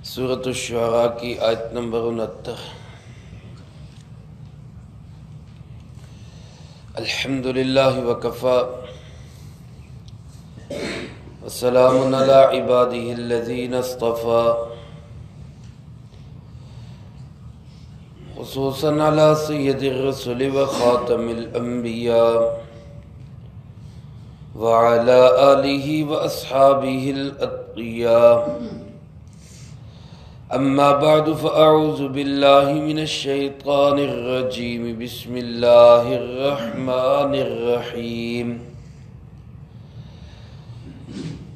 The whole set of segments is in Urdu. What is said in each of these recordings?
سورۃ الشعراء کی آیت نمبر 69۔ الحمد للہ وکفی وسلام علی عبادہ الذین اصطفی، خصوصا علی سید الرسل وخاتم الانبیاء وعلی آلہ واصحابہ الاتقیاء۔ اما بعد فاعوذ باللہ من الشیطان الرجیم، بسم اللہ الرحمن الرحیم۔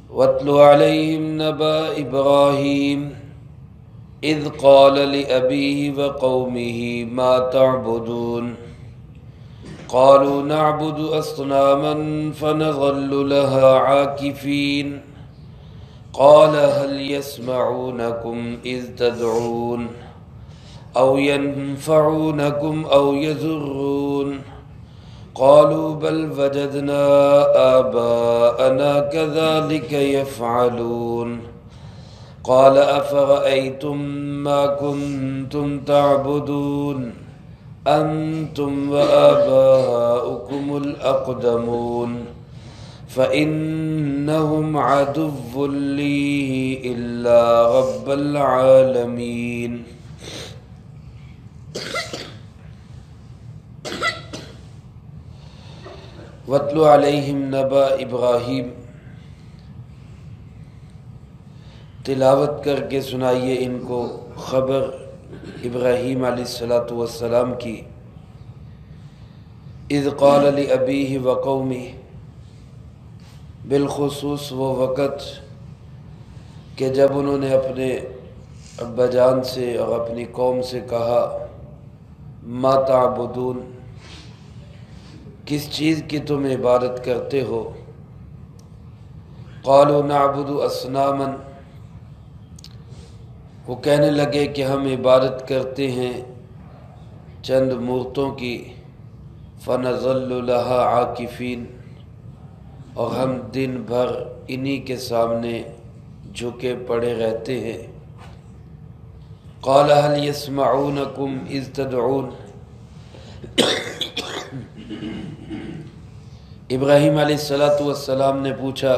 واتل علیہم نبأ ابراہیم اذ قال لأبیہ وقومہ ما تعبدون قالوا نعبد اصناما فنظل لها عاکفین قال هل يسمعونكم إذ تدعون أو ينفعونكم أو يضرون قالوا بل وجدنا آباءنا كذلك يفعلون قال أفرأيتم ما كنتم تعبدون أنتم وآباؤكم الأقدمون فإنهم عدو لي إلا رب العالمين۔ واتل علیہم نبأ ابراہیم، تلاوت کر کے سنائیے ان کو خبر ابراہیم علیہ السلام کی۔ اذ قال لأبیہ وقومہ، بالخصوص وہ وقت کہ جب انہوں نے اپنے ابا جان سے اور اپنی قوم سے کہا ما تعبدون، کس چیز کی تم عبادت کرتے ہو؟ قالوا نعبد اصناما، وہ کہنے لگے کہ ہم عبادت کرتے ہیں چند مورتوں کی، فنظل لها عاکفین، اور ہم دن بھر انہی کے سامنے جھکے پڑے رہتے ہیں۔ قال هل يسمعونكم اذ تدعون، ابراہیم علیہ السلام نے پوچھا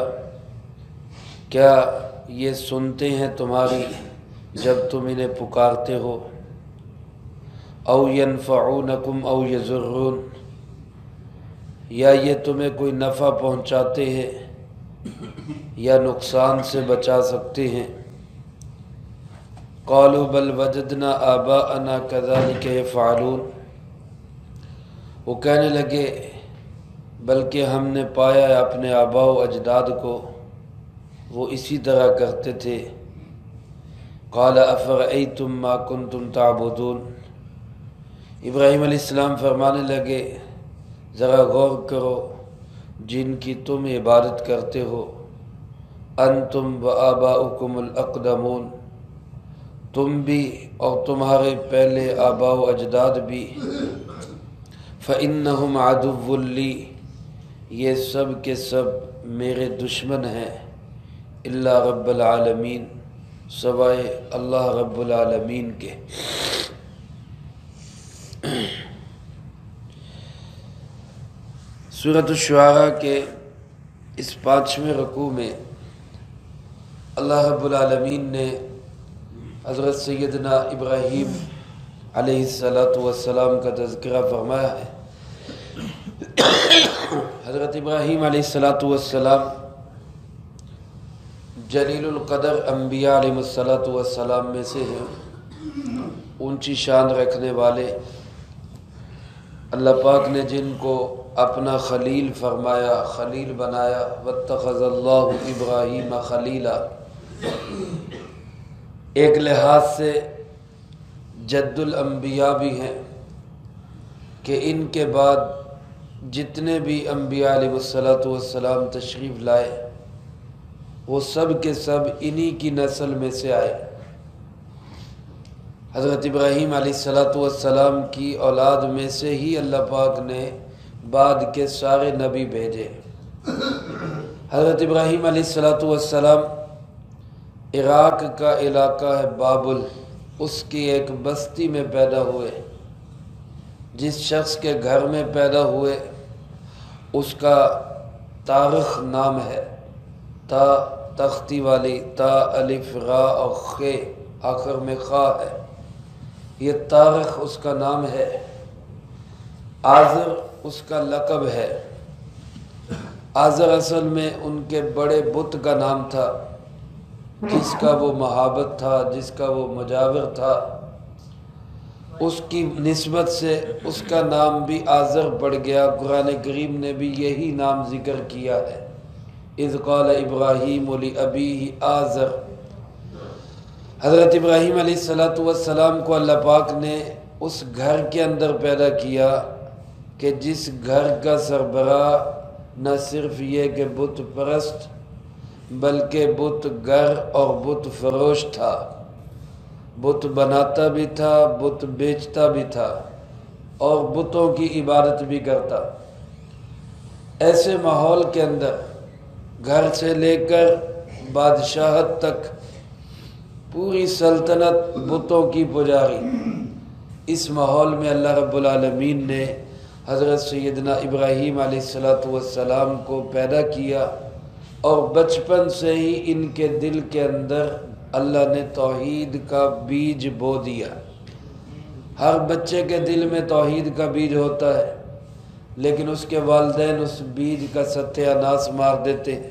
کیا یہ سنتے ہیں تمہاری جب تم انہیں پکارتے ہو؟ او ينفعونكم او يضرون، یا یہ تمہیں کوئی نفع پہنچاتے ہیں یا نقصان سے بچا سکتے ہیں؟ قالوا بل وجدنا آباءنا كذلك يفعلون، وہ کہنے لگے بلکہ ہم نے پایا ہے اپنے آباء و اجداد کو وہ اسی طرح کرتے تھے۔ قال افرأيتم ما كنتم تعبدون، ابراہیم علیہ السلام فرمانے لگے ذرا غور کرو جن کی تم عبادت کرتے ہو، انتم و آباؤکم الاقدمون، تم بھی اور تمہارے پہلے آباء و اجداد بھی، فإنہم عدو لی، یہ سب کے سب میرے دشمن ہیں، الا رب العالمین، سوائے اللہ رب العالمین کے۔ سورۃ الشعراء کے اس 5ویں رکوع میں اللہ رب العالمین نے حضرت سیدنا ابراہیم علیہ السلام کا تذکرہ فرمایا ہے۔ حضرت ابراہیم علیہ السلام جلیل القدر انبیاء علیہ السلام میں سے ہیں، اونچی شان رکھنے والے، اللہ پاک نے جن کو اپنا خلیل فرمایا، خلیل بنایا، واتخذ اللہ ابراہیم خلیلا، ایک لحاظ سے جد الانبیاء بھی ہیں کہ ان کے بعد جتنے بھی انبیاء علیہ السلام تشریف لائے وہ سب کے سب انہی کی نسل میں سے آئے۔ حضرت ابراہیم علیہ السلام کی اولاد میں سے ہی اللہ پاک نے بعد کے سارے نبی بھیجے۔ حضرت ابراہیم علیہ السلام عراق کا علاقہ ہے بابل، اس کی ایک بستی میں پیدا ہوئے۔ جس شخص کے گھر میں پیدا ہوئے اس کا طارق نام ہے، تا تختی والی، تا الف را اور خے آخر میں خا ہے، یہ طارق اس کا نام ہے۔ آذر اس کا لقب ہے۔ آذر اصل میں ان کے بڑے بت کا نام تھا، جس کا وہ محابت تھا، جس کا وہ مجاور تھا، اس کی نسبت سے اس کا نام بھی آذر پڑ گیا۔ قرآن کریم نے بھی یہی نام ذکر کیا ہے، اذ قال ابراہیم لابیہ آذر۔ حضرت ابراہیم علیہ السلام کو اللہ پاک نے اس گھر کے اندر پیدا کیا کہ جس گھر کا سربراہ نہ صرف یہ کہ بت پرست بلکہ بت گر اور بت فروش تھا، بت بناتا بھی تھا، بت بیچتا بھی تھا اور بتوں کی عبادت بھی کرتا۔ ایسے ماحول کے اندر گھر سے لے کر بادشاہت تک پوری سلطنت بتوں کی پجاری، اس ماحول میں اللہ رب العالمین نے حضرت سیدنا ابراہیم علیہ السلام کو پیدا کیا، اور بچپن سے ہی ان کے دل کے اندر اللہ نے توحید کا بیج بو دیا۔ ہر بچے کے دل میں توحید کا بیج ہوتا ہے، لیکن اس کے والدین اس بیج کا ستیہ ناش مار دیتے ہیں۔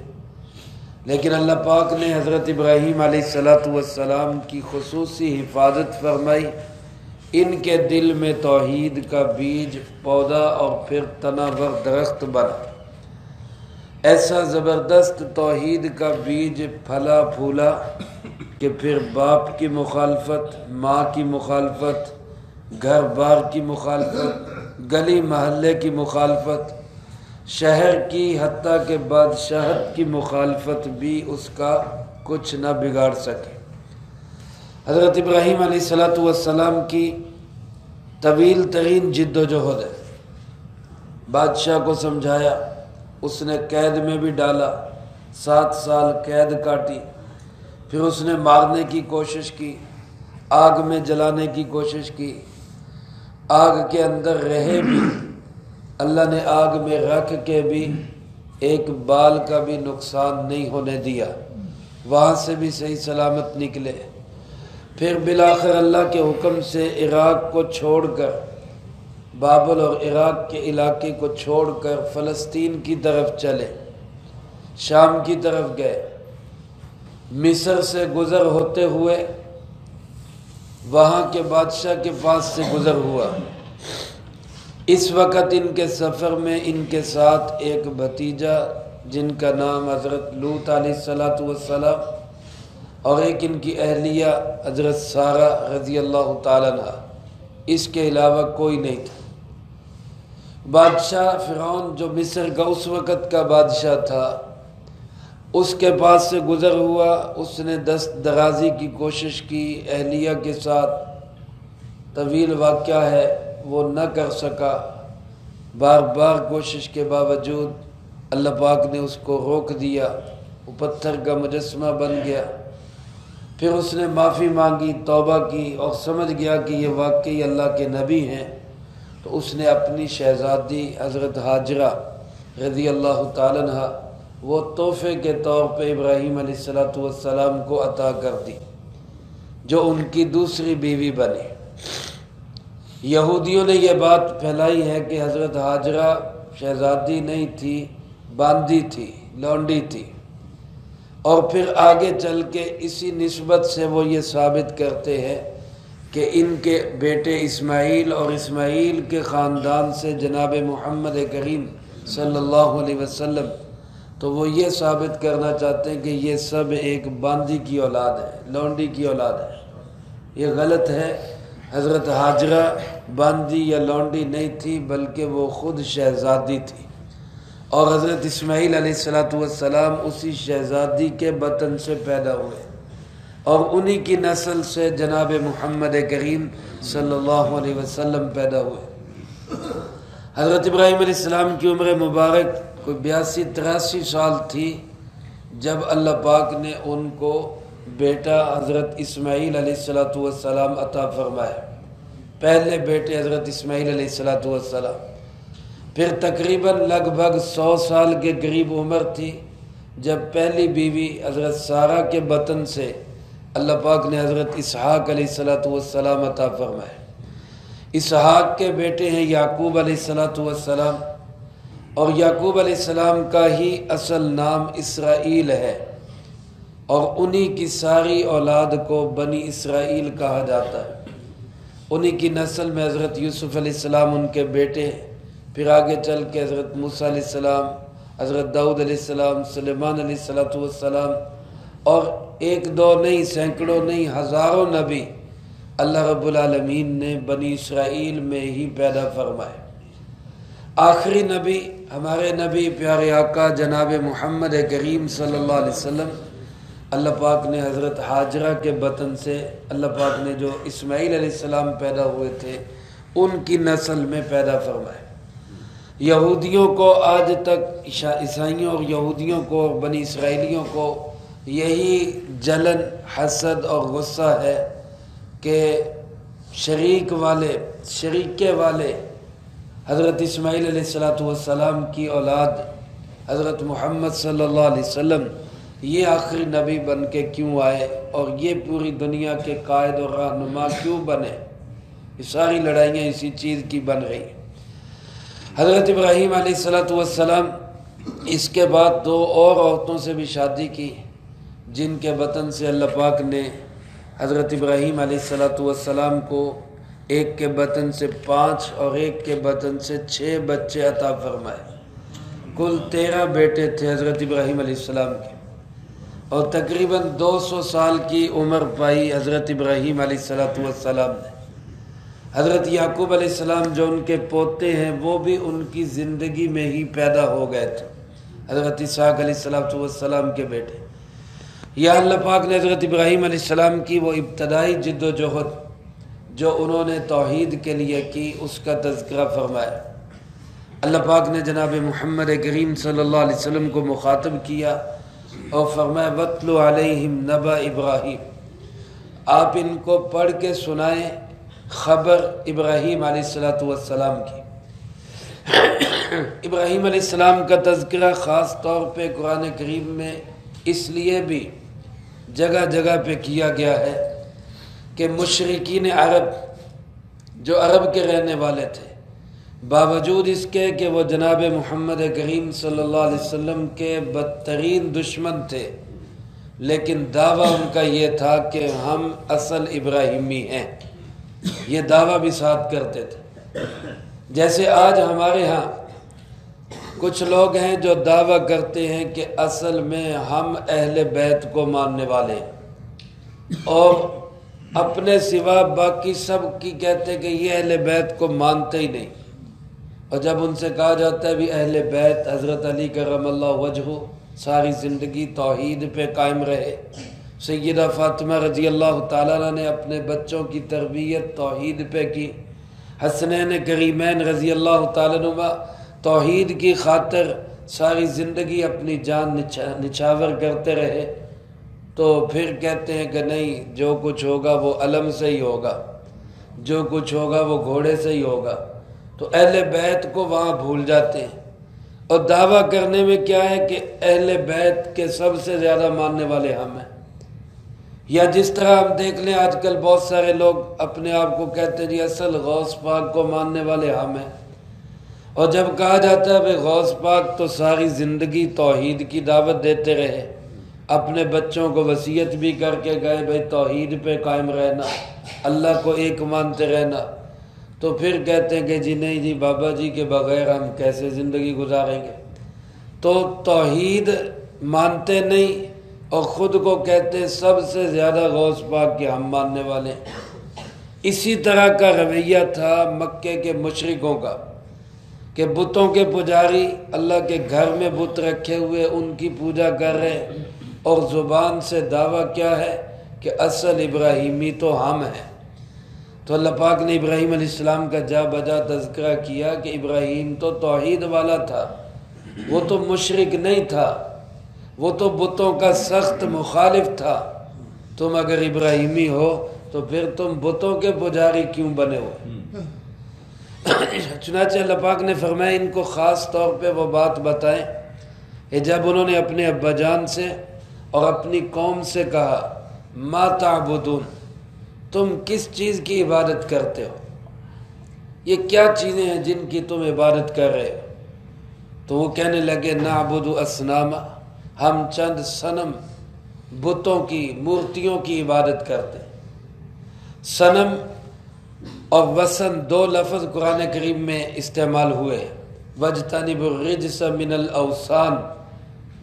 لیکن اللہ پاک نے حضرت ابراہیم علیہ السلام کی خصوصی حفاظت فرمائی، ان کے دل میں توحید کا بیج پودا اور پھر تناور درخت بنا۔ ایسا زبردست توحید کا بیج پھلا پھولا کہ پھر باپ کی مخالفت، ماں کی مخالفت، گھر بار کی مخالفت، گلی محلے کی مخالفت، شہر کی حتیٰ کہ بادشاہت کی مخالفت بھی اس کا کچھ نہ بگاڑ سکے۔ حضرت ابراہیم علیہ السلام کی طویل ترین جد و جہد ہے۔ بادشاہ کو سمجھایا، اس نے قید میں بھی ڈالا، 7 سال قید کاٹی، پھر اس نے مارنے کی کوشش کی، آگ میں جلانے کی کوشش کی، آگ کے اندر رہے بھی، اللہ نے آگ میں رکھ کے بھی ایک بال کا بھی نقصان نہیں ہونے دیا، وہاں سے بھی صحیح سلامت نکلے۔ پھر بالآخر اللہ کے حکم سے عراق کو چھوڑ کر، بابل اور عراق کے علاقے کو چھوڑ کر فلسطین کی طرف چلے، شام کی طرف گئے۔ مصر سے گزر ہوتے ہوئے وہاں کے بادشاہ کے پاس سے گزر ہوا۔ اس وقت ان کے سفر میں ان کے ساتھ ایک بھتیجا جن کا نام حضرت لوط علیہ السلام اور ایک ان کی اہلیہ حضرت سارہ رضی اللہ تعالیٰ عنہ، اس کے علاوہ کوئی نہیں تھا۔ بادشاہ فرعون جو مصر کا اس وقت کا بادشاہ تھا، اس کے پاس سے گزر ہوا، اس نے دست درازی کی کوشش کی اہلیہ کے ساتھ، طویل واقعہ ہے، وہ نہ کر سکا۔ بار بار کوشش کے باوجود اللہ پاک نے اس کو روک دیا، وہ پتھر کا مجسمہ بن گیا۔ پھر اس نے معافی مانگی، توبہ کی اور سمجھ گیا کہ یہ واقعی اللہ کے نبی ہیں، تو اس نے اپنی شہزادی حضرت ہاجرہ رضی اللہ تعالیٰ عنہ وہ تحفے کے طور پہ ابراہیم علیہ السلام کو عطا کر دی، جو ان کی دوسری بیوی بنی۔ یہودیوں نے یہ بات پھیلائی ہے کہ حضرت ہاجرہ شہزادی نہیں تھی، باندی تھی، لونڈی تھی، اور پھر آگے چل کے اسی نسبت سے وہ یہ ثابت کرتے ہیں کہ ان کے بیٹے اسماعیل اور اسماعیل کے خاندان سے جناب محمد کریم صلی اللہ علیہ وسلم، تو وہ یہ ثابت کرنا چاہتے ہیں کہ یہ سب ایک باندی کی اولاد ہے، لونڈی کی اولاد ہے۔ یہ غلط ہے، حضرت ہاجرہ باندی یا لونڈی نہیں تھی، بلکہ وہ خود شہزادی تھی، اور حضرت اسماعیل علیہ السلام اسی شہزادی کے بطن سے پیدا ہوئے، اور انہی کی نسل سے جناب محمد کریم صلی اللہ علیہ وسلم پیدا ہوئے۔ حضرت ابراہیم علیہ السلام کی عمر مبارک کوئی 82-83 سال تھی جب اللہ پاک نے ان کو بیٹا حضرت اسماعیل علیہ السلام عطا فرمائے، پہلے بیٹے حضرت اسماعیل علیہ السلام، پھر تقریباً لگ بھگ 100 سال کے قریب عمر تھی جب پہلی بیوی حضرت سارہ کے بطن سے اللہ پاک نے حضرت اسحاق علیہ السلام عطا فرمائے۔ اسحاق کے بیٹے ہیں یعقوب علیہ السلام، اور یعقوب علیہ السلام کا ہی اصل نام اسرائیل ہے، اور انہی کی ساری اولاد کو بنی اسرائیل کہا جاتا ہے۔ انہی کی نسل میں حضرت یوسف علیہ السلام ان کے بیٹے ہیں، پھر آگے چل کے حضرت موسیٰ علیہ السلام، حضرت داؤد علیہ السلام، سلیمان علیہ السلام، اور ایک دو نہیں، سینکڑوں نہیں، ہزاروں نبی اللہ رب العالمین نے بنی اسرائیل میں ہی پیدا فرمائے۔ آخری نبی ہمارے نبی پیارے آقا جناب محمد کریم صلی اللہ علیہ وسلم، اللہ پاک نے حضرت ہاجرہ کے بطن سے اللہ پاک نے جو اسماعیل علیہ السلام پیدا ہوئے تھے ان کی نسل میں پیدا فرمائے۔ یہودیوں کو آج تک، عیسائیوں اور یہودیوں کو اور بنی اسرائیلیوں کو یہی جلن، حسد اور غصہ ہے کہ شریکے والے حضرت اسماعیل علیہ السلام کی اولاد حضرت محمد صلی اللہ علیہ وسلم یہ آخری نبی بن کے کیوں آئے اور یہ پوری دنیا کے قائد اور رہنما کیوں بنے؟ یہ ساری لڑائیاں اسی چیز کی بن رہی ہیں۔ حضرت ابراہیم علیہ السلام اس کے بعد 2 اور عورتوں سے بھی شادی کی، جن کے بطن سے اللہ پاک نے حضرت ابراہیم علیہ السلام کو ایک کے بطن سے 5 اور ایک کے بطن سے 6 بچے عطا فرمائے۔ کل 13 بیٹے تھے حضرت ابراہیم علیہ السلام کے، اور تقریباً 200 سال کی عمر پائی حضرت ابراہیم علیہ السلام نے۔ حضرت یعقوب علیہ السلام جو ان کے پوتے ہیں وہ بھی ان کی زندگی میں ہی پیدا ہو گئے تھے، حضرت اسحاق علیہ السلام کے بیٹے۔ یا اللہ پاک نے حضرت ابراہیم علیہ السلام کی وہ ابتدائی جد و جہد جو انہوں نے توحید کے لیے کی اس کا تذکرہ فرمایا۔ اللہ پاک نے جناب محمد کریم صلی اللہ علیہ وسلم کو مخاطب کیا اور فرمایا وَاتْلُ عَلَيْهِمْ نَبَأَ ابراہیم، آپ ان کو پڑھ کے سنائیں خبر ابراہیم علیہ السلام کی۔ ابراہیم علیہ السلام کا تذکرہ خاص طور پہ قرآن کریم میں اس لیے بھی جگہ جگہ پہ کیا گیا ہے کہ مشرکین عرب جو عرب کے رہنے والے تھے، باوجود اس کے کہ وہ جناب محمد کریم صلی اللہ علیہ وسلم کے بدترین دشمن تھے، لیکن دعویٰ ان کا یہ تھا کہ ہم اصل ابراہیمی ہیں، یہ دعویٰ بھی ساتھ کرتے تھے۔ جیسے آج ہمارے ہاں کچھ لوگ ہیں جو دعویٰ کرتے ہیں کہ اصل میں ہم اہل بیت کو ماننے والے ہیں، اور اپنے سوا باقی سب کی کہتے ہیں کہ یہ اہل بیت کو مانتے ہی نہیں۔ اور جب ان سے کہا جاتا ہے بھی اہل بیت حضرت علی کرم اللہ وجہہ ساری زندگی توحید پہ قائم رہے، سیدہ فاطمہ رضی اللہ تعالیٰ عنہ نے اپنے بچوں کی تربیت توحید پہ کی، حسنین کریمین رضی اللہ تعالیٰ عنہ توحید کی خاطر ساری زندگی اپنی جان نچھاور کرتے رہے، تو پھر کہتے ہیں کہ نہیں، جو کچھ ہوگا وہ علم سے ہی ہوگا، جو کچھ ہوگا وہ گھوڑے سے ہی ہوگا، تو اہل بیت کو وہاں بھول جاتے ہیں۔ اور دعویٰ کرنے میں کیا ہے کہ اہل بیت کے سب سے زیادہ ماننے والے ہم ہیں۔ یا جس طرح ہم دیکھ لیں آج کل بہت سارے لوگ اپنے آپ کو کہتے ہیں جی اصل غوث پاک کو ماننے والے ہم ہیں، اور جب کہا جاتا ہے بھئی غوث پاک تو ساری زندگی توحید کی دعوت دیتے رہے، اپنے بچوں کو وصیت بھی کر کے گئے بھئی توحید پہ قائم رہنا، اللہ کو ایک مانتے رہنا، تو پھر کہتے ہیں کہ جی نہیں جی بابا جی کے بغیر ہم کیسے زندگی گزاریں گے۔ تو توحید مانتے نہیں اور خود کو کہتے ہیں سب سے زیادہ غوث پاک کے ہم ماننے والے ہیں۔ اسی طرح کا رویہ تھا مکے کے مشرکوں کا کہ بتوں کے پجاری اللہ کے گھر میں بت رکھے ہوئے ان کی پوجا کر رہے، اور زبان سے دعویٰ کیا ہے کہ اصل ابراہیمی تو ہم ہیں۔ تو اللہ پاک نے ابراہیم علیہ السلام کا جا بجا تذکرہ کیا کہ ابراہیم تو توحید والا تھا، وہ تو مشرک نہیں تھا، وہ تو بتوں کا سخت مخالف تھا، تم اگر ابراہیمی ہو تو پھر تم بتوں کے پجاری کیوں بنے ہو؟ چنانچہ اللہ پاک نے فرمایا ان کو خاص طور پہ وہ بات بتائیں کہ جب انہوں نے اپنے ابا جان سے اور اپنی قوم سے کہا ما تعبدون، تم کس چیز کی عبادت کرتے ہو، یہ کیا چیزیں ہیں جن کی تم عبادت کر رہے ہو؟ تو وہ کہنے لگے نعبد اصناما، ہم چند صنم بتوں کی مورتیوں کی عبادت کرتے ہیں۔ صنم اور وثن دو لفظ قرآن کریم میں استعمال ہوئے ہیں۔ وَاجْتَنِبُوا الرِّجْسَ مِنَ الْأَوْثَانِ،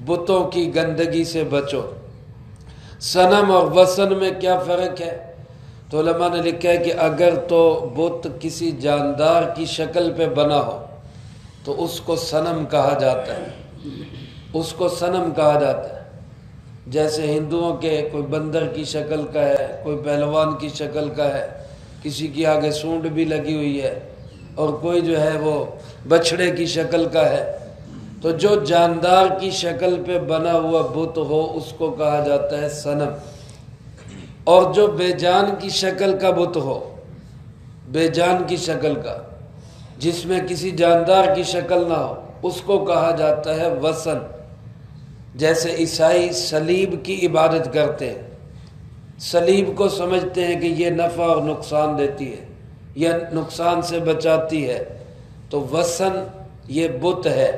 بتوں کی گندگی سے بچو۔ صنم اور وثن میں کیا فرق ہے؟ تو علماء نے لکھا ہے کہ اگر تو بت کسی جاندار کی شکل پہ بنا ہو تو اس کو صنم کہا جاتا ہے، اس کو صنم کہا جاتا ہے۔ جیسے ہندوؤں کے کوئی بندر کی شکل کا ہے، کوئی پہلوان کی شکل کا ہے، کسی کی آگے سونڈ بھی لگی ہوئی ہے، اور کوئی جو ہے وہ بچھڑے کی شکل کا ہے۔ تو جو جاندار کی شکل پہ بنا ہوا بت ہو اس کو کہا جاتا ہے صنم، اور جو بے جان کی شکل کا بت ہو، بے جان کی شکل کا جس میں کسی جاندار کی شکل نہ ہو، اس کو کہا جاتا ہے وثن۔ جیسے عیسائی صلیب کی عبادت کرتے ہیں، صلیب کو سمجھتے ہیں کہ یہ نفع اور نقصان دیتی ہے، یہ نقصان سے بچاتی ہے، تو وثن یہ بت ہے۔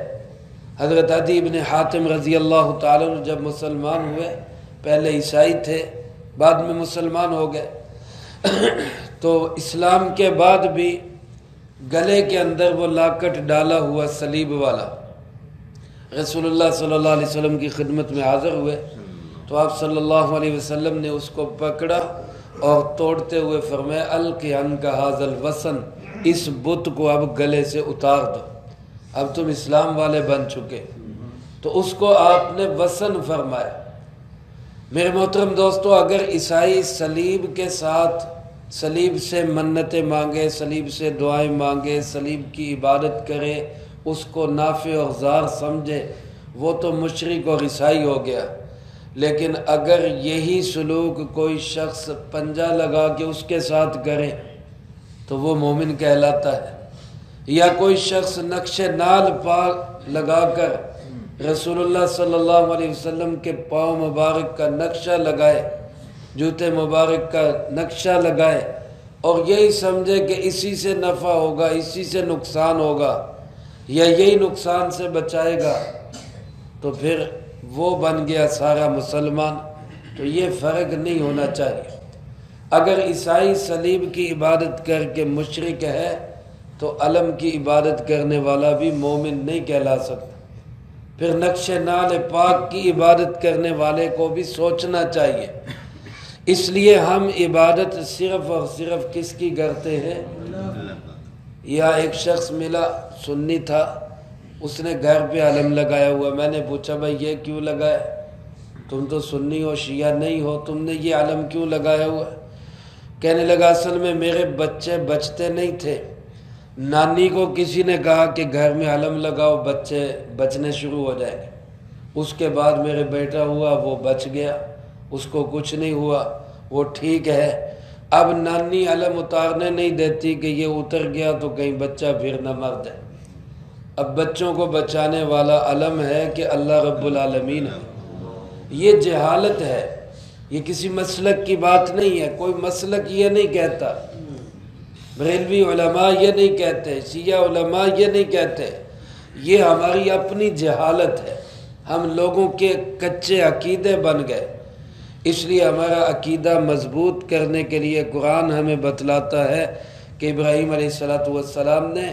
حضرت عدی بن حاتم رضی اللہ تعالیٰ عنہ جب مسلمان ہوئے، پہلے عیسائی تھے بعد میں مسلمان ہو گئے، تو اسلام کے بعد بھی گلے کے اندر وہ لاکٹ ڈالا ہوا صلیب والا رسول اللہ صلی اللہ علیہ وسلم کی خدمت میں حاضر ہوئے، تو آپ صلی اللہ علیہ وسلم نے اس کو پکڑا اور توڑتے ہوئے فرمایا الق عنک ھذا الوثن، اس بت کو اب گلے سے اتار دو، اب تم اسلام والے بن چکے۔ تو اس کو آپ نے وثن فرمایا۔ میرے محترم دوستو، اگر عیسائی صلیب کے ساتھ صلیب سے منتیں مانگے، صلیب سے دعائیں مانگے، صلیب کی عبادت کرے، اس کو نافع اور ضار سمجھے، وہ تو مشرک اور عیسائی ہو گیا۔ لیکن اگر یہی سلوک کوئی شخص پنجہ لگا کے اس کے ساتھ کرے تو وہ مومن کہلاتا ہے، یا کوئی شخص نقش نال پا لگا کر رسول اللہ صلی اللہ علیہ وسلم کے پاؤں مبارک کا نقشہ لگائے، جوتے مبارک کا نقشہ لگائے، اور یہی سمجھے کہ اسی سے نفع ہوگا، اسی سے نقصان ہوگا، یا یہی نقصان سے بچائے گا، تو پھر وہ بن گیا سارا مسلمان۔ تو یہ فرق نہیں ہونا چاہیے۔ اگر عیسائی صلیب کی عبادت کر کے مشرک ہے تو علم کی عبادت کرنے والا بھی مومن نہیں کہلا سکتا۔ پھر نقش نال پاک کی عبادت کرنے والے کو بھی سوچنا چاہیے۔ اس لیے ہم عبادت صرف اور صرف کس کی کرتے ہیں؟ یا ایک شخص ملا، سنی تھا، اس نے گھر پہ علم لگایا ہوا۔ میں نے پوچھا بھائی یہ کیوں لگایا؟ تم تو سنی ہو، شیعہ نہیں ہو، تم نے یہ علم کیوں لگایا ہوا؟ کہنے لگا اصل میں میرے بچے بچتے نہیں تھے، نانی کو کسی نے کہا کہ گھر میں علم لگاؤ بچے بچنے شروع ہو جائیں گے۔ اس کے بعد میرے بیٹا ہوا، وہ بچ گیا، اس کو کچھ نہیں ہوا، وہ ٹھیک ہے۔ اب نانی علم اتارنے نہیں دیتی کہ یہ اتر گیا تو کہیں بچہ پھر نہ مر جائے۔ اب بچوں کو بچانے والا علم ہے کہ اللہ رب العالمین ہے۔ یہ جہالت ہے، یہ کسی مسلک کی بات نہیں ہے۔ کوئی مسلک یہ نہیں کہتا، بریلوی علماء یہ نہیں کہتے، شیعہ علماء یہ نہیں کہتے، یہ ہماری اپنی جہالت ہے۔ ہم لوگوں کے کچے عقیدے بن گئے۔ اس لیے ہمارا عقیدہ مضبوط کرنے کے لیے قرآن ہمیں بتلاتا ہے کہ ابراہیم علیہ السلام نے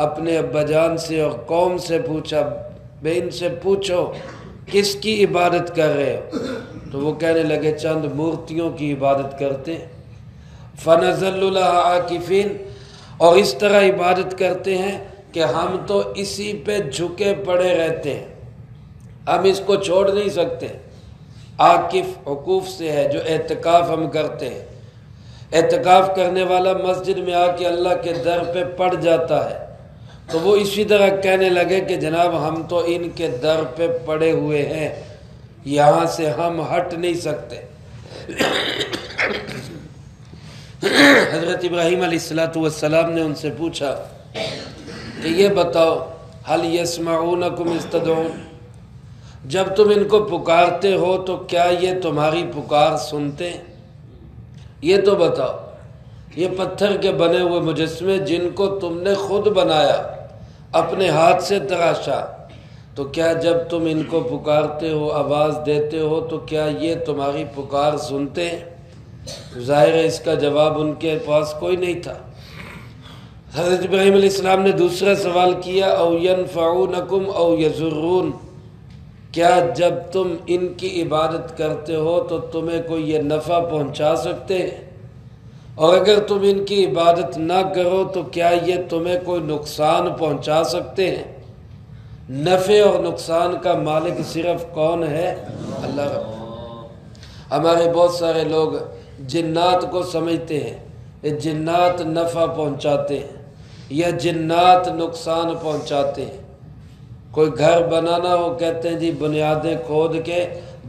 اپنے ابا جان سے اور قوم سے پوچھا، بے ان سے پوچھو کس کی عبادت کر رہے ہو؟ تو وہ کہنے لگے چند مورتیوں کی عبادت کرتے ہیں۔ فَنَظَلُّ لَهَا عَاكِفِينَ، اور اس طرح عبادت کرتے ہیں کہ ہم تو اسی پہ جھکے پڑے رہتے ہیں، ہم اس کو چھوڑ نہیں سکتے۔ عاکف عقوف سے ہے، جو اعتکاف ہم کرتے ہیں۔ اعتکاف کرنے والا مسجد میں آ کے اللہ کے در پہ پڑ جاتا ہے، تو وہ اسی طرح کہنے لگے کہ جناب ہم تو ان کے در پہ پڑے ہوئے ہیں، یہاں سے ہم ہٹ نہیں سکتے۔ حضرت ابراہیم علیہ السلام نے ان سے پوچھا کہ یہ بتاؤ هل يسمعونكم اذ تدعون، جب تم ان کو پکارتے ہو تو کیا یہ تمہاری پکار سنتے ہیں؟ یہ تو بتاؤ، یہ پتھر کے بنے ہوئے مجسمے جن کو تم نے خود بنایا، اپنے ہاتھ سے تراشا، تو کیا جب تم ان کو پکارتے ہو، آواز دیتے ہو، تو کیا یہ تمہاری پکار سنتے ہیں؟ ظاہر ہے اس کا جواب ان کے پاس کوئی نہیں تھا۔ حضرت ابراہیم علیہ السلام نے دوسرا سوال کیا، او ینفعونکم او یضرون، کیا جب تم ان کی عبادت کرتے ہو تو تمہیں کوئی یہ نفع پہنچا سکتے ہیں؟ اور اگر تم ان کی عبادت نہ کرو تو کیا یہ تمہیں کوئی نقصان پہنچا سکتے ہیں؟ نفع اور نقصان کا مالک صرف کون ہے؟ اللہ رب۔ ہمارے بہت سارے لوگ جنات کو سمجھتے ہیں یہ جنات نفع پہنچاتے ہیں یا جنات نقصان پہنچاتے ہیں۔ کوئی گھر بنانا ہو کہتے ہیں جی بنیادیں کھود کے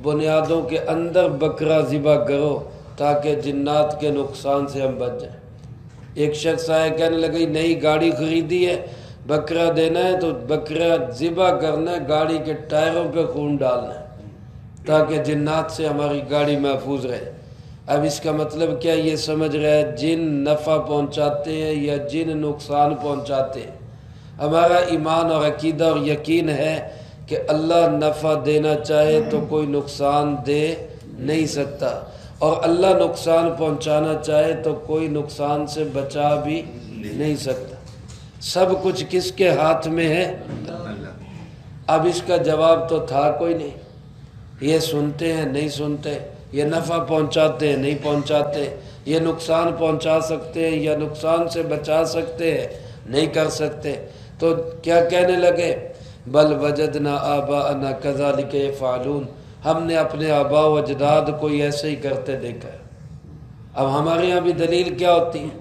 بنیادوں کے اندر بکرا ذبح کرو تاکہ جنات کے نقصان سے ہم بچ جائیں۔ ایک شخص آئے کہنے لگے نئی گاڑی خریدی ہے، بکرا دینا ہے تو بکرا ذبح کرنا ہے، گاڑی کے ٹائروں پہ خون ڈالنا ہے تاکہ جنات سے ہماری گاڑی محفوظ رہے۔ اب اس کا مطلب کیا یہ سمجھ رہا ہے جن نفع پہنچاتے ہیں یا جن نقصان پہنچاتے ہیں؟ ہمارا ایمان اور عقیدہ اور یقین ہے کہ اللہ نفع دینا چاہے تو کوئی نقصان دے نہیں سکتا، اور اللہ نقصان پہنچانا چاہے تو کوئی نقصان سے بچا بھی نہیں سکتا۔ سب کچھ کس کے ہاتھ میں ہے؟ اب اس کا جواب تو تھا کوئی نہیں۔ یہ سنتے ہیں نہیں سنتے، یہ نفع پہنچاتے ہیں نہیں پہنچاتے، یہ نقصان پہنچا سکتے ہیں یا نقصان سے بچا سکتے ہیں نہیں کر سکتے۔ تو کیا کہنے لگے؟ بل وجدنا آباءنا کذالک یفعلون، ہم نے اپنے آباء و اجداد کو ایسے ہی کرتے دیکھا ہے۔ اب ہمارے یہاں بھی دلیل کیا ہوتی ہے؟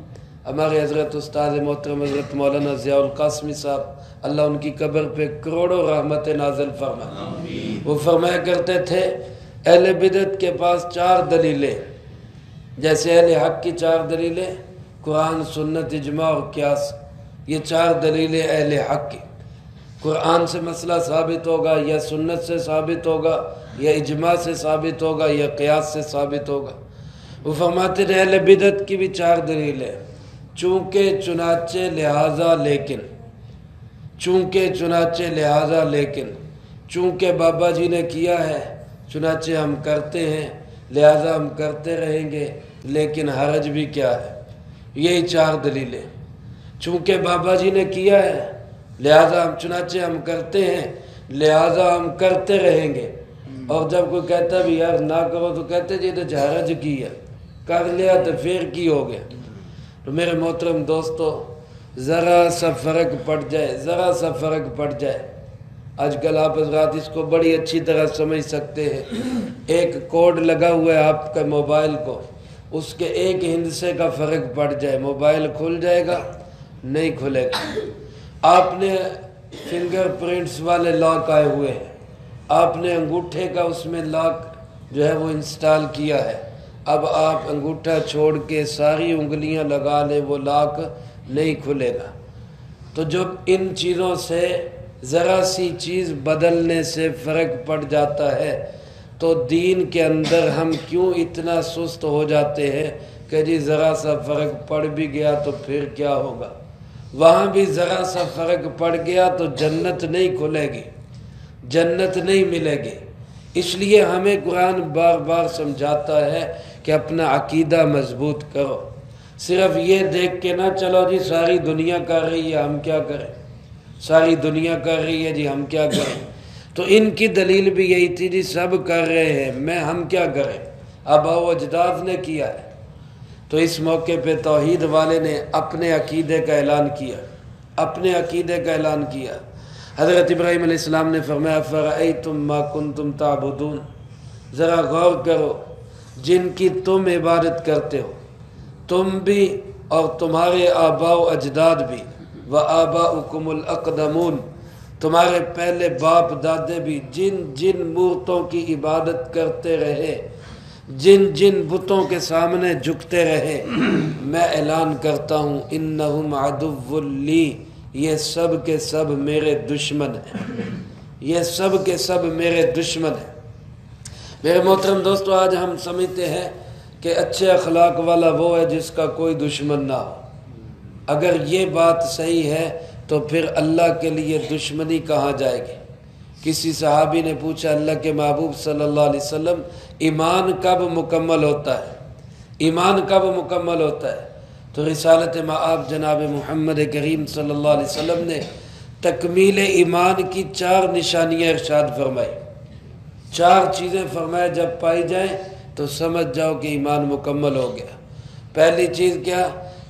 ہمارے حضرت استاد محترم حضرت مولانا ضیاء القاسمی صاحب، اللہ ان کی قبر پہ کروڑوں رحمت نازل فرمائے، وہ فرمایا کرتے تھے اہل بدعت کے پاس 4 دلیلیں، جیسے اہل حق کی 4 دلیلیں قرآن، سنت، اجماع اور قیاس، یہ 4 دلیلیں اہل حق کی۔ قرآن سے مسئلہ ثابت ہوگا یا سنت سے ثابت ہوگا یا اجماع سے ثابت ہوگا یا قیاس سے ثابت ہوگا۔ وہ فرماتے ہیں اہل بدعت کی بھی 4 دلیلیں، چونکہ چنانچہ لہٰذا لیکن، چونکہ چنانچہ لہٰذا لیکن، چونکہ بابا جی نے کیا ہے چنانچہ ہم کرتے ہیں لہٰذا ہم کرتے رہیں گے، لیکن حرج بھی کیا ہے؟ یہی 4 دلیلیں۔ چونکہ بابا جی نے کیا ہے لہٰذا ہم چنانچہ ہم کرتے ہیں لہٰذا ہم کرتے رہیں گے، اور جب کوئی کہتا بھی یار نہ کرو تو کہتے جی تو حرج کی ہے، کر لیا تو پھر کی ہو گیا۔ تو میرے محترم دوستو، ذرا سا فرق پڑ جائے، ذرا سا فرق پڑ جائے، آج کل آپ حضرات اس کو بڑی اچھی طرح سمجھ سکتے ہیں۔ ایک کوڈ لگا ہوا ہے آپ کے موبائل کو، اس کے ایک ہندسے کا فرق پڑ جائے، موبائل کھل جائے گا؟ نہیں کھلے گا۔ آپ نے فنگر پرنٹس والے لاک آئے ہوئے ہیں، آپ نے انگوٹھے کا اس میں لاک جو ہے وہ انسٹال کیا ہے، اب آپ انگوٹھا چھوڑ کے ساری انگلیاں لگا لیں وہ لاک نہیں کھلے گا۔ تو جب ان چیزوں سے ذرا سی چیز بدلنے سے فرق پڑ جاتا ہے تو دین کے اندر ہم کیوں اتنا سست ہو جاتے ہیں کہ جی ذرا سا فرق پڑ بھی گیا تو پھر کیا ہوگا؟ وہاں بھی ذرا سا فرق پڑ گیا تو جنت نہیں کھلے گی، جنت نہیں ملے گی۔ اس لیے ہمیں قرآن بار بار سمجھاتا ہے کہ اپنا عقیدہ مضبوط کرو، صرف یہ دیکھ کے نہ چلو جی ساری دنیا کر رہی ہے ہم کیا کریں، ساری دنیا کر رہی ہے جی ہم کیا کریں۔ تو ان کی دلیل بھی یہی تھی جی سب کر رہے ہیں ہم کیا کریں، آباء و اجداد نے کیا ہے۔ تو اس موقع پہ توحید والے نے اپنے عقیدے کا اعلان کیا، اپنے عقیدے کا اعلان کیا۔ حضرت ابراہیم علیہ السلام نے فرمایا فرأیتم ما کنتم تعبدون، ذرا غور کرو جن کی تم عبادت کرتے ہو، تم بھی اور تمہارے آباء و اجداد بھی، وآباؤکم الاقدمون، تمہارے پہلے باپ دادے بھی جن جن مورتوں کی عبادت کرتے رہے، جن جن بتوں کے سامنے جھکتے رہے میں اعلان کرتا ہوں انہم عدو لی، یہ سب کے سب میرے دشمن ہیں، یہ سب کے سب میرے دشمن ہیں۔ میرے محترم دوستو، آج ہم سمجھتے ہیں کہ اچھے اخلاق والا وہ ہے جس کا کوئی دشمن نہ ہو۔ اگر یہ بات صحیح ہے تو پھر اللہ کے لیے دشمنی کہاں جائے گی؟ کسی صحابی نے پوچھا اللہ کے محبوب صلی اللہ علیہ وسلم ایمان کب مکمل ہوتا ہے؟ ایمان کب مکمل ہوتا ہے؟ تو رسالت مآب جناب محمد کریم صلی اللہ علیہ وسلم نے تکمیل ایمان کی 4 نشانیاں ارشاد فرمائی، 4 چیزیں فرمائے جب پائی جائیں تو سمجھ جاؤ کہ ایمان مکمل ہو گیا۔ پہلی چیز کیا؟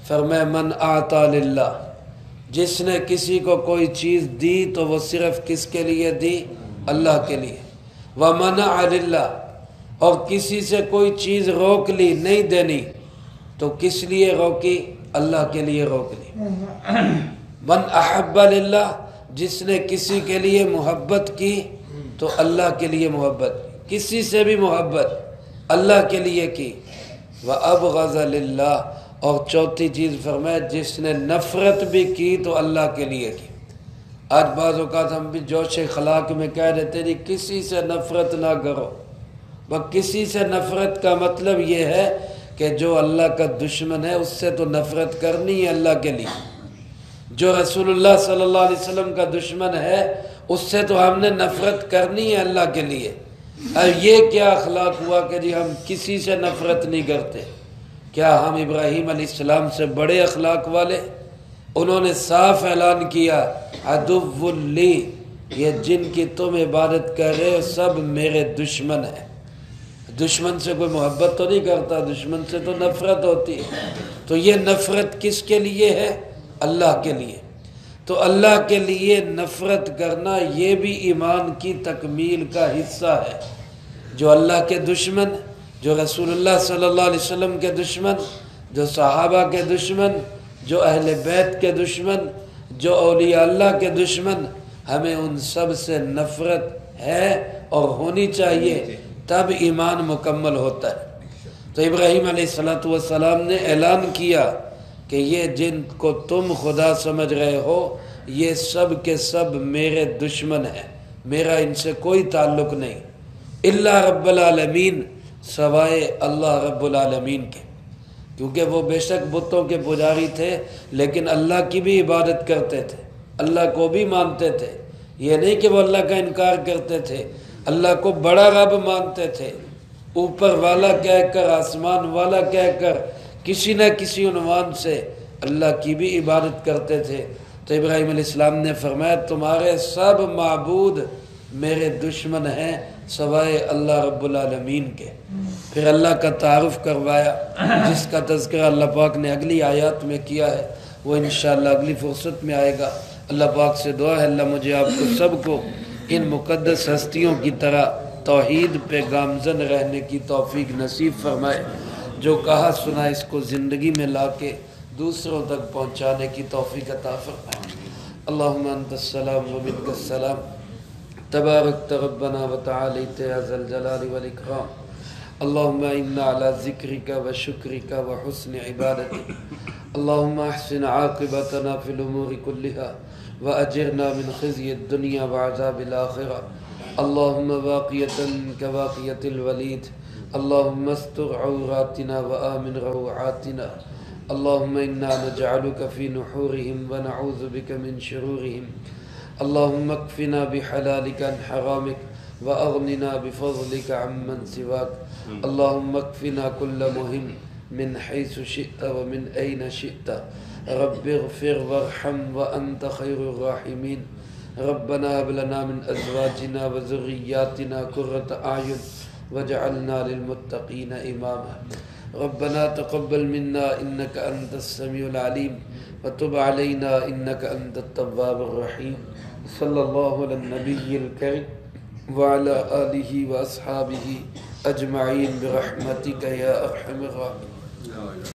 فرمایا من اعطا للہ، جس نے کسی کو کوئی چیز دی تو وہ صرف کس کے لیے دی؟ اللہ کے لیے۔ ومنع للہ، اور کسی سے کوئی چیز روک لی نہیں دینی تو کس لیے روکی؟ اللہ کے لیے روک لی۔ من احب للہ، جس نے کسی کے لیے محبت کی تو اللہ کے لیے محبت، کسی سے بھی محبت اللہ کے لیے کی۔ وابغض للہ، اور چوتھی چیز فرمایا جس نے نفرت بھی کی تو اللہ کے لیے کی۔ آج بعض اوقات ہم بھی جوش اخلاق میں کہہ دیتے نہیں کسی سے نفرت نہ کرو، بس کسی سے نفرت کا مطلب یہ ہے کہ جو اللہ کا دشمن ہے اس سے تو نفرت کرنی ہے اللہ کے لیے، جو رسول اللہ صلی اللہ علیہ وسلم کا دشمن ہے اس سے تو ہم نے نفرت کرنی ہے اللہ کے لیے۔ اب یہ کیا اخلاق ہوا کہ جی ہم کسی سے نفرت نہیں کرتے؟ کیا ہم ابراہیم علیہ السلام سے بڑے اخلاق والے؟ انہوں نے صاف اعلان کیا عدو لی، یہ جن کی تم عبادت کر رہے ہو سب میرے دشمن ہیں۔ دشمن سے کوئی محبت تو نہیں کرتا، دشمن سے تو نفرت ہوتی ہے۔ تو یہ نفرت کس کے لیے ہے؟ اللہ کے لیے۔ تو اللہ کے لیے نفرت کرنا یہ بھی ایمان کی تکمیل کا حصہ ہے۔ جو اللہ کے دشمن، جو رسول اللہ صلی اللہ علیہ وسلم کے دشمن، جو صحابہ کے دشمن، جو اہل بیت کے دشمن، جو اولیاء اللہ کے دشمن، ہمیں ان سب سے نفرت ہے اور ہونی چاہیے، تب ایمان مکمل ہوتا ہے۔ تو ابراہیم علیہ السلام نے اعلان کیا کہ یہ جن کو تم خدا سمجھ رہے ہو یہ سب کے سب میرے دشمن ہیں، میرا ان سے کوئی تعلق نہیں، الا رب العالمین، سوائے اللہ رب العالمین کے، کیونکہ وہ بے شک بتوں کے پجاری تھے لیکن اللہ کی بھی عبادت کرتے تھے، اللہ کو بھی مانتے تھے۔ یہ نہیں کہ وہ اللہ کا انکار کرتے تھے، اللہ کو بڑا رب مانتے تھے، اوپر والا کہہ کر، آسمان والا کہہ کر، کسی نہ کسی عنوان سے اللہ کی بھی عبادت کرتے تھے۔ تو ابراہیم علیہ السلام نے فرمایا تمہارے سب معبود میرے دشمن ہیں سوائے اللہ رب العالمین کے۔ پھر اللہ کا تعارف کروایا جس کا تذکرہ اللہ پاک نے اگلی آیات میں کیا ہے، وہ انشاءاللہ اگلی فرصت میں آئے گا۔ اللہ پاک سے دعا ہے اللہ مجھے آپ کو سب کو ان مقدس ہستیوں کی طرح توحید پہ گامزن رہنے کی توفیق نصیب فرمائے، جو کہا سنا اس کو زندگی میں لا کے دوسروں تک پہنچانے کی توفیق عطا فرمائے۔ اللہم انت السلام و منک السلام، تبارکت ربنا و تعالیت یا ذا الجلال والاکرام۔ اللہم انا علی ذکرک و شکرک و حسن عبادتک، اللہم احسن عاقبتنا فی الامور کلہا و اجرنا من خزی الدنیا و عذاب الآخرہ، اللہم واقیتا کواقیت الولید، اللہم استر عوراتنا و آمن روعاتنا، اللہم انا نجعلک فی نحورہم و نعوذ بک من شرورہم، اللہم اکفنا بحلالک عن حرامک و اغننا بفضلک عمن سواک، اللہم اکفنا کل مہم من حیث شئت و من این شئت، رب اغفر وارحم وانت خیر الراحمین، ربنا هب لنا من ازواجنا و ذریاتنا قرۃ اعین واجعلنا للمتقین اماما، ربنا تقبل منا انك انت السمیع العلیم وتب علینا انك انت التواب الرحیم، صلی اللہ علی النبی الکریم وعلی آلہ واصحابہ اجمعین برحمتک یا ارحم الراحمین۔